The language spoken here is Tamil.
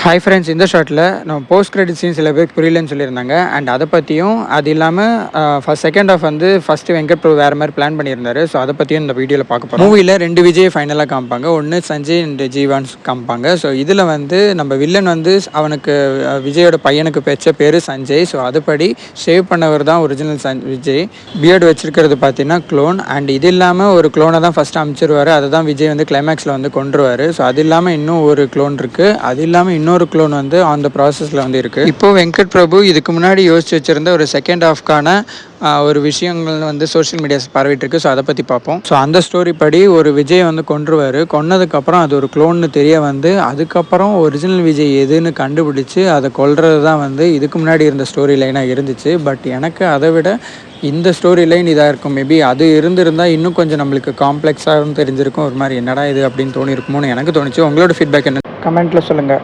ஹாய் ஃப்ரெண்ட்ஸ், இந்த ஷாட்டில் நம்ம போஸ்ட் கிரெடிட் சீன் சில பேருக்கு புரியலன்னு சொல்லியிருந்தாங்க. அண்ட் அதை பற்றியும் அது இல்லாமல் செகண்ட் ஆஃப் வந்து ஃபஸ்ட்டு வெங்கட் பிரபு வேறு மாதிரி பிளான் பண்ணியிருந்தாரு. ஸோ அதை பற்றியும் இந்த வீடியோவில் பார்க்க போகிறோம். மூவியில் 2 விஜய் ஃபைனலாக காமிப்பாங்க. ஒன்று சஞ்சய் அண்ட் ஜீவான்ஸ் காமிப்பாங்க. ஸோ இதில் வந்து நம்ம வில்லன் வந்து அவனுக்கு விஜயோட பையனுக்கு பெற்ற பேர் சஞ்சய். ஸோ அதுபடி ஷேவ் பண்ணவர் தான் ஒரிஜினல் விஜய். பியர்டு வச்சிருக்கிறது பார்த்தீங்கன்னா க்ளோன். அண்ட் இது இல்லாமல் ஒரு க்ளோனை தான் ஃபஸ்ட்டு அமைச்சிருவார். அதை தான் விஜய் வந்து கிளைமேக்ஸில் வந்து கொண்டுருவார். ஸோ அது இல்லாமல் இன்னும் ஒரு க்ளோன் இருக்குது. அது இல்லாமல் இன்னொரு க்ளோன் வந்து ஆன் த ப்ராசஸில் வந்து இருக்குது. இப்போது வெங்கட் பிரபு இதுக்கு முன்னாடி யோசிச்சு வச்சுருந்த ஒரு செகண்ட் ஹாஃப்கான ஒரு விஷயங்கள் வந்து சோஷியல் மீடியாஸ் பரவிட்டு இருக்கு. ஸோ அதை பற்றி பார்ப்போம். ஸோ அந்த ஸ்டோரி படி ஒரு விஜய் வந்து கொன்றுவார். கொன்னதுக்கப்புறம் அது ஒரு க்ளோன்னு தெரிய வந்து அதுக்கப்புறம் ஒரிஜினல் விஜய் எதுன்னு கண்டுபிடிச்சி அதை கொல்றது தான் வந்து இதுக்கு முன்னாடி இருந்த ஸ்டோரி லைனாக இருந்துச்சு. பட் எனக்கு அதை விட இந்த ஸ்டோரி லைன் இதாக இருக்கும். மேபி அது இருந்திருந்தால் இன்னும் கொஞ்சம் நம்மளுக்கு காம்ப்ளெக்ஸாகவும் தெரிஞ்சிருக்கும். ஒரு மாதிரி என்னடா இது அப்படின்னு தோணிருக்குமோன்னு எனக்கு தோணுச்சு. உங்களோட ஃபீட்பேக் என்ன கமெண்ட்டில் சொல்லுங்கள்.